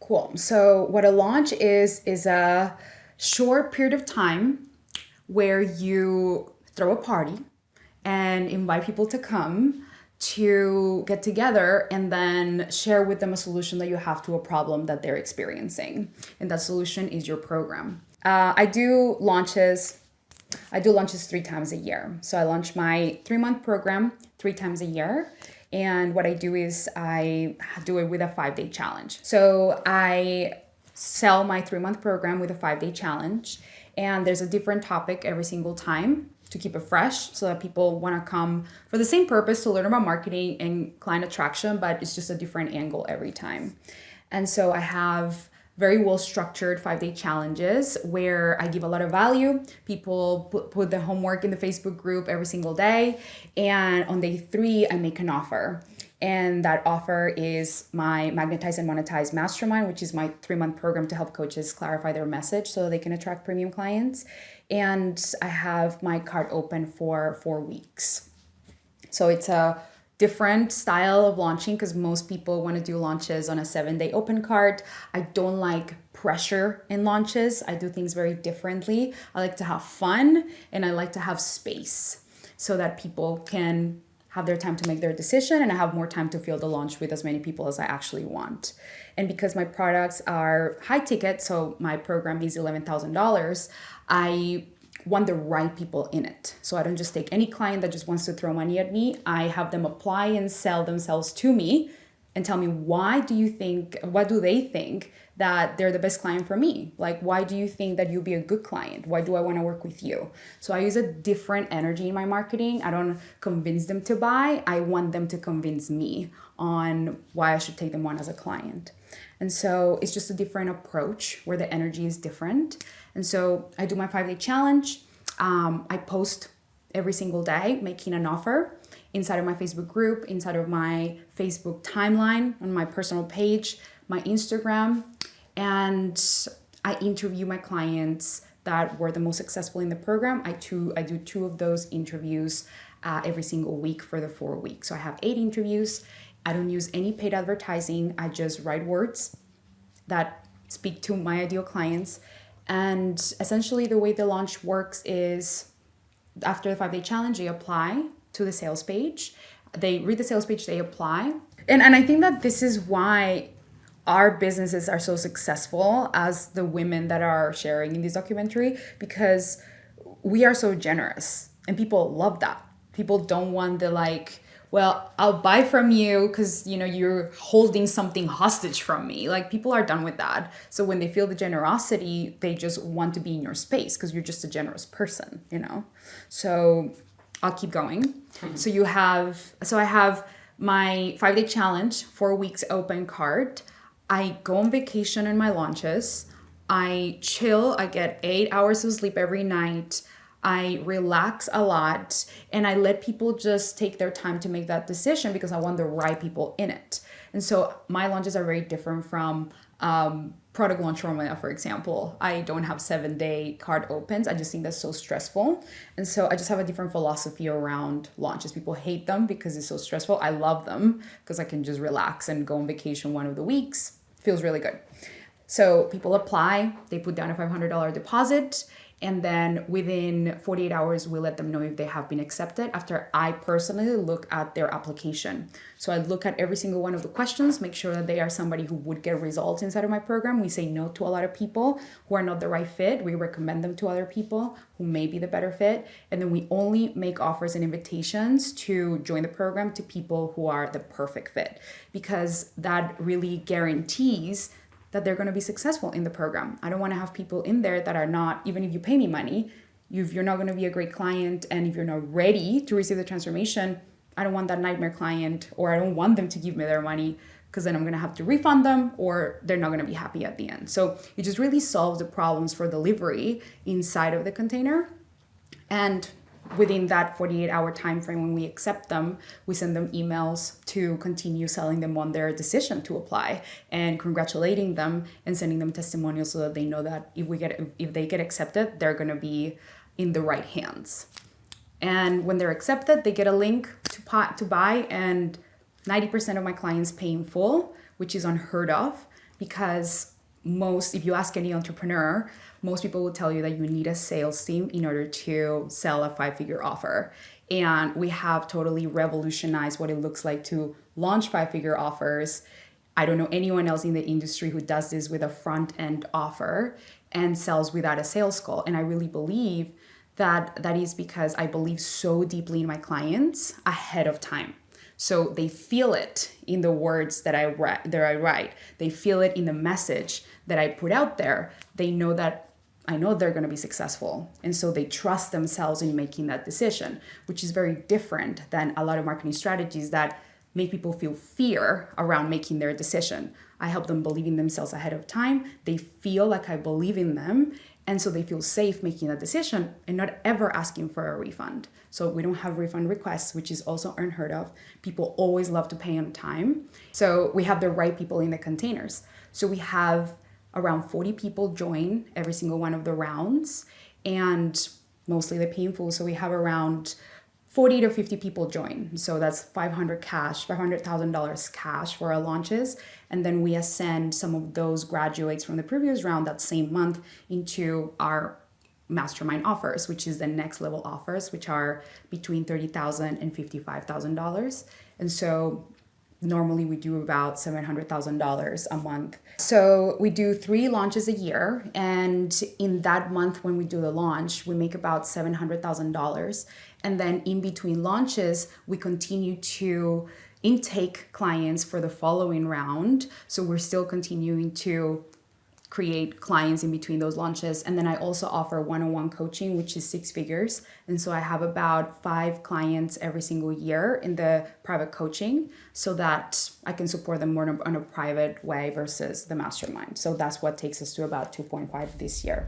Cool. So what a launch is a short period of time where you throw a party and invite people to come to get together and then share with them a solution that you have to a problem that they're experiencing. And that solution is your program. I do launches 3 times a year. So I launch my 3-month program 3 times a year. And what I do is I do it with a 5-day challenge. So I sell my 3-month program with a 5-day challenge. And there's a different topic every single time to keep it fresh so that people want to come for the same purpose, to learn about marketing and client attraction, but it's just a different angle every time. And so I have very well structured 5-day challenges where I give a lot of value. People put their homework in the Facebook group every single day. And on day 3, I make an offer. And that offer is my Magnetize and Monetize Mastermind, which is my 3-month program to help coaches clarify their message so they can attract premium clients. And I have my cart open for 4 weeks. So it's a different style of launching because most people want to do launches on a 7-day open cart. I don't like pressure in launches. I do things very differently. I like to have fun and I like to have space so that people can have their time to make their decision and I have more time to fill the launch with as many people as I actually want. And because my products are high ticket, so my program is $11,000, I want the right people in it. So I don't just take any client that just wants to throw money at me. I have them apply and sell themselves to me and tell me what do they think that they're the best client for me? Like, why do you think that you'll be a good client? Why do I want to work with you? So I use a different energy in my marketing. I don't convince them to buy. I want them to convince me on why I should take them on as a client. And so it's just a different approach where the energy is different. And so I do my 5-day challenge. I post every single day making an offer inside of my Facebook group, inside of my Facebook timeline, on my personal page, my Instagram. And I interview my clients that were the most successful in the program. I do 2 of those interviews every single week for the 4 weeks. So I have 8 interviews. I don't use any paid advertising. I just write words that speak to my ideal clients. And essentially the way the launch works is after the 5-day challenge, they apply to the sales page. They read the sales page, they apply. And I think that this is why our businesses are so successful as the women that are sharing in this documentary, because we are so generous and people love that. People don't want the well, I'll buy from you because, you're holding something hostage from me. Like, people are done with that. So when they feel the generosity, they just want to be in your space because you're just a generous person, So I'll keep going. So I have my 5-day challenge, 4 weeks open cart. I go on vacation in my launches. I chill. I get 8 hours of sleep every night. I relax a lot and I let people just take their time to make that decision because I want the right people in it. And so my launches are very different from product launch formula, for example. I don't have 7-day cart opens. I just think that's so stressful. And so I just have a different philosophy around launches. People hate them because it's so stressful. I love them because I can just relax and go on vacation one of the weeks. Feels really good. So people apply, they put down a $500 deposit, and then within 48 hours, we let them know if they have been accepted after I personally look at their application. So I look at every single one of the questions, make sure that they are somebody who would get results inside of my program. We say no to a lot of people who are not the right fit. We recommend them to other people who may be the better fit. And then we only make offers and invitations to join the program to people who are the perfect fit, because that really guarantees that they're going to be successful in the program. I don't want to have people in there that are not, even if you pay me money, if you're not going to be a great client and if you're not ready to receive the transformation, I don't want that nightmare client, or I don't want them to give me their money because then I'm going to have to refund them or they're not going to be happy at the end. So it just really solves the problems for delivery inside of the container. And within that 48-hour time frame, when we accept them, we send them emails to continue selling them on their decision to apply and congratulating them and sending them testimonials so that they know that if they get accepted, they're going to be in the right hands. And when they're accepted, they get a link to buy, and 90% of my clients pay in full, which is unheard of. because if you ask any entrepreneur, most people will tell you that you need a sales team in order to sell a 5-figure offer. And we have totally revolutionized what it looks like to launch 5-figure offers. I don't know anyone else in the industry who does this with a front end offer and sells without a sales call. And I really believe that is because I believe so deeply in my clients ahead of time. So they feel it in the words that I write. They feel it in the message that I put out there. They know that I know they're going to be successful. And so they trust themselves in making that decision, which is very different than a lot of marketing strategies that make people feel fear around making their decision. I help them believe in themselves ahead of time. They feel like I believe in them. And so they feel safe making that decision and not ever asking for a refund. So we don't have refund requests, which is also unheard of. People always love to pay on time. So we have the right people in the containers. So we have around 40 people join every single one of the rounds, and mostly they pay in full. So we have around 40 to 50 people join. So that's $500,000 cash for our launches. And then we ascend some of those graduates from the previous round that same month into our Mastermind offers, which is the next level offers, which are between $30,000 and $55,000. And so normally we do about $700,000 a month. So we do 3 launches a year. And in that month, when we do the launch, we make about $700,000. And then in between launches, we continue to intake clients for the following round. So we're still continuing to create clients in between those launches. And then I also offer one-on-one coaching, which is 6 figures. And so I have about 5 clients every single year in the private coaching so that I can support them more on a private way versus the mastermind. So that's what takes us to about 2.5 this year.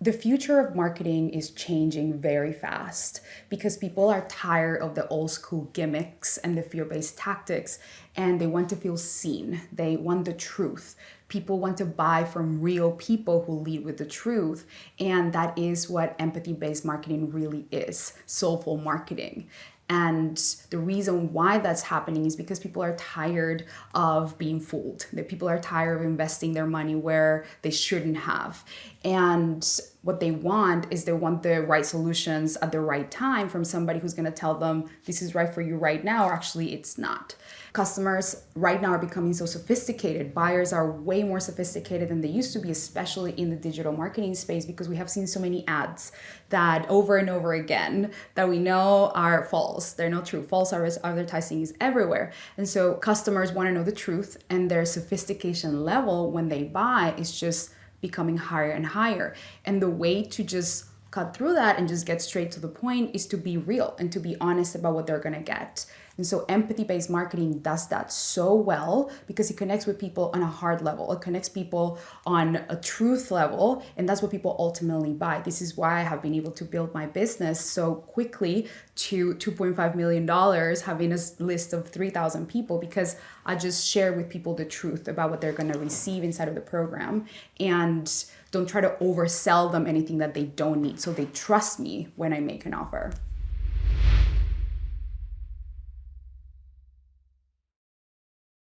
The future of marketing is changing very fast because people are tired of the old school gimmicks and the fear-based tactics, and they want to feel seen. They want the truth. People want to buy from real people who lead with the truth. And that is what empathy-based marketing really is, soulful marketing. And the reason why that's happening is because people are tired of being fooled. That people are tired of investing their money where they shouldn't have. And what they want is they want the right solutions at the right time from somebody who's going to tell them this is right for you right now, or actually it's not. Customers right now are becoming so sophisticated. Buyers are way more sophisticated than they used to be, especially in the digital marketing space, because we have seen so many ads that over and over again that we know are false. They're not true. False advertising is everywhere. And so customers want to know the truth, and their sophistication level when they buy is just becoming higher and higher. And the way to just cut through that and just get straight to the point is to be real and to be honest about what they're going to get. And so empathy-based marketing does that so well because it connects with people on a hard level. It connects people on a truth level, and that's what people ultimately buy. This is why I have been able to build my business so quickly to $2.5 million, having a list of 3,000 people, because I just share with people the truth about what they're going to receive inside of the program and don't try to oversell them anything that they don't need. So they trust me when I make an offer.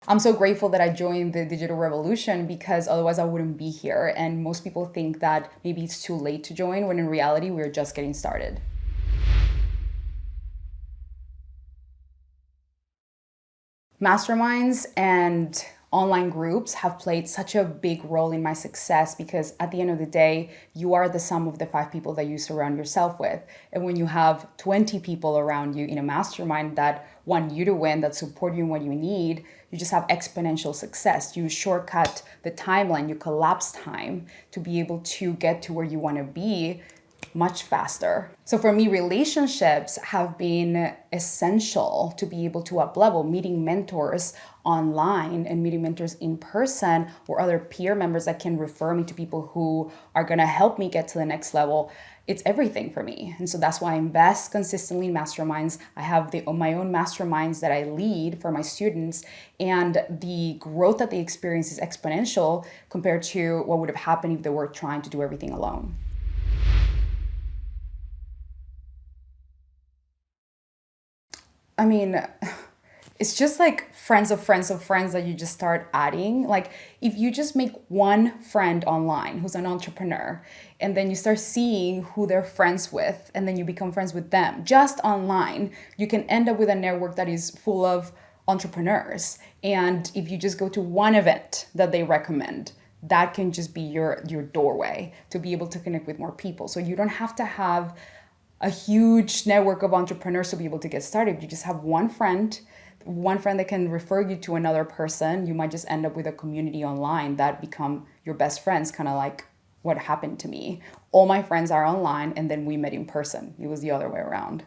I'm so grateful that I joined the digital revolution because otherwise I wouldn't be here. And most people think that maybe it's too late to join when in reality, we're just getting started. Masterminds and online groups have played such a big role in my success because at the end of the day, you are the sum of the 5 people that you surround yourself with. And when you have 20 people around you in a mastermind that want you to win, that support you in what you need, you just have exponential success. You shortcut the timeline, you collapse time to be able to get to where you want to be much faster. So for me, relationships have been essential to be able to up level. Meeting mentors online and meeting mentors in person or other peer members that can refer me to people who are going to help me get to the next level. It's everything for me. And so that's why I invest consistently in masterminds. I have my own masterminds that I lead for my students, and the growth that they experience is exponential compared to what would have happened if they were trying to do everything alone. I mean, It's just like friends of friends of friends that you just start adding. Like if you just make one friend online who's an entrepreneur, and then you start seeing who they're friends with, and then you become friends with them just online, you can end up with a network that is full of entrepreneurs. And if you just go to one event that they recommend, that can just be your doorway to be able to connect with more people. So you don't have to have a huge network of entrepreneurs to be able to get started. You just have one friend that can refer you to another person. You might just end up with a community online that become your best friends, kind of like what happened to me. All my friends are online, and then we met in person. It was the other way around.